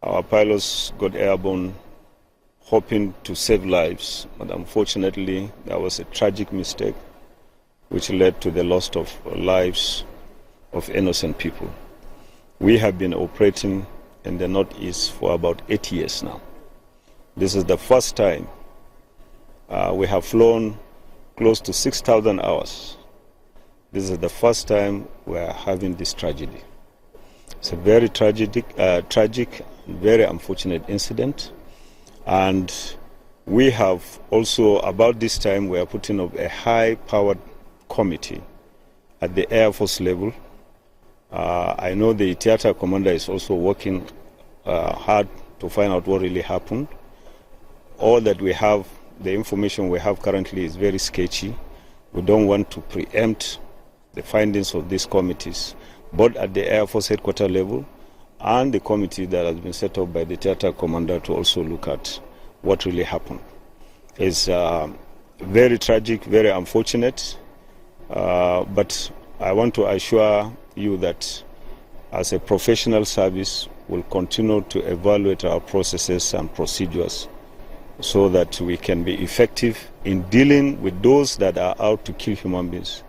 Our pilots got airborne hoping to save lives, but unfortunately there was a tragic mistake which led to the loss of lives of innocent people. We have been operating in the Northeast for about 8 years now. This is the first time we have flown close to 6,000 hours. This is the first time we are having this tragedy. It's a very tragic, very unfortunate incident. And we have also, about this time, we are putting up a high-powered committee at the Air Force level. I know the theater commander is also working hard to find out what really happened. All that we have, the information we have currently is very sketchy. We don't want to preempt the findings of these committees, both at the Air Force headquarters level and the committee that has been set up by the theater commander to also look at what really happened. It's very tragic, very unfortunate, but I want to assure you that as a professional service, we'll continue to evaluate our processes and procedures so that we can be effective in dealing with those that are out to kill human beings.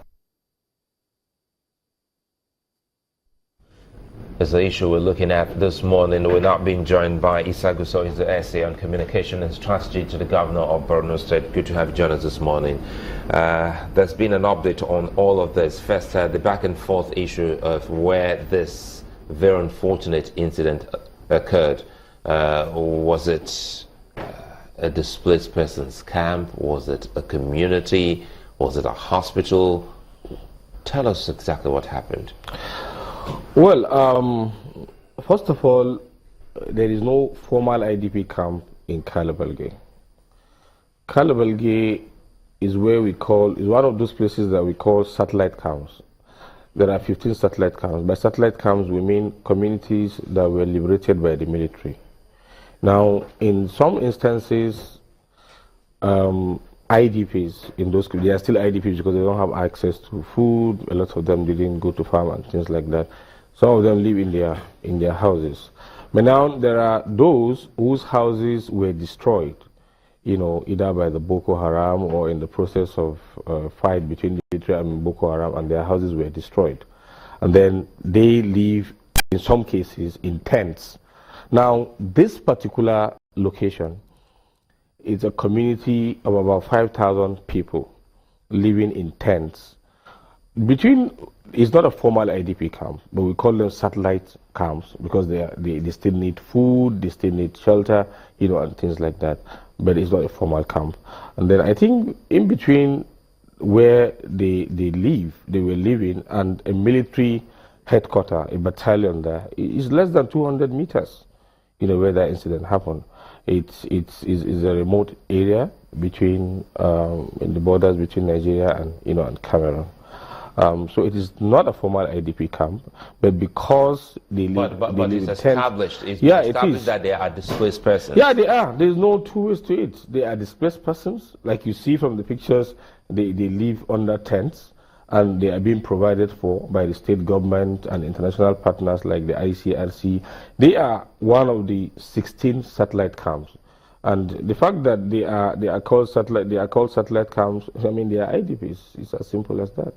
Is the issue we're looking at this morning. We're not being joined by Issa Gusau, he's the essay on communication and strategy to the governor of Borno State. Good to have you join us this morning. There's been an update on all of this. First, the back and forth issue of where this very unfortunate incident occurred. Was it a displaced person's camp? Was it a community? Was it a hospital? Tell us exactly what happened. Well, first of all, there is no formal IDP camp in Kalabalge. Kalabalge is one of those places that we call satellite camps. There are 15 satellite camps. By satellite camps, we mean communities that were liberated by the military. Now, in some instances, IDPs in those, they are still IDPs because they don't have access to food. A lot of them didn't go to farm and things like that. Some of them live in their houses. But now there are those whose houses were destroyed, either by the Boko Haram or in the process of fight between the military and Boko Haram, and their houses were destroyed. And then they live, in some cases, in tents. Now, this particular location is a community of about 5,000 people living in tents. It's not a formal IDP camp, but we call them satellite camps because they still need food, they still need shelter, and things like that. But it's not a formal camp. And then I think in between where they were living, and a military headquarters, a battalion there, is less than 200 meters, where that incident happened. It's a remote area between in the borders between Nigeria and Cameroon. So it is not a formal IDP camp, but because they live, but it's established. It's established that they are displaced persons. Yeah, they are. There's no two ways to it. They are displaced persons, like you see from the pictures. They live under tents, and they are being provided for by the state government and international partners like the ICRC. They are one of the 16 satellite camps, and the fact that they are called satellite camps, I mean, they are IDPs. It's as simple as that.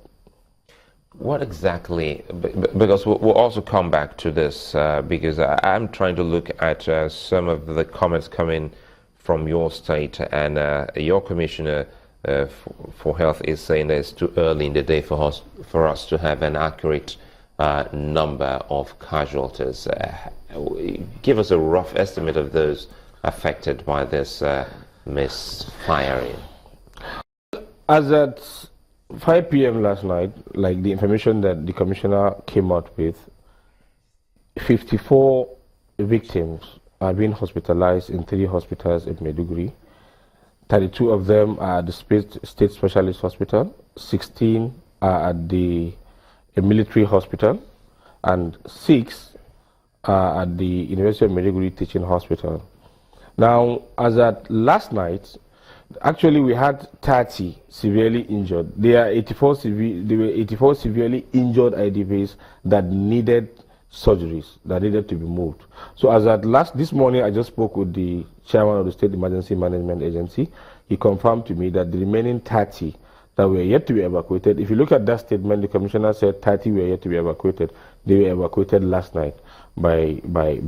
What exactly, because we'll also come back to this, because I'm trying to look at some of the comments coming from your state, and your commissioner for health is saying that it's too early in the day for us to have an accurate number of casualties. Give us a rough estimate of those affected by this misfiring. As at 5 p.m. last night, like the information that the commissioner came out with, 54 victims are being hospitalized in 3 hospitals in Maiduguri. 32 of them are at the State Specialist Hospital, 16 are at the military hospital, and 6 are at the University of Maiduguri Teaching Hospital. Now, as at last night, actually we had 30 severely injured. There were 84 severely injured IDPs that needed surgeries that needed to be moved. So as at this morning, I just spoke with the chairman of the State Emergency Management Agency. He confirmed to me that the remaining 30 that were yet to be evacuated, if you look at that statement, the commissioner said 30 were yet to be evacuated. They were evacuated last night by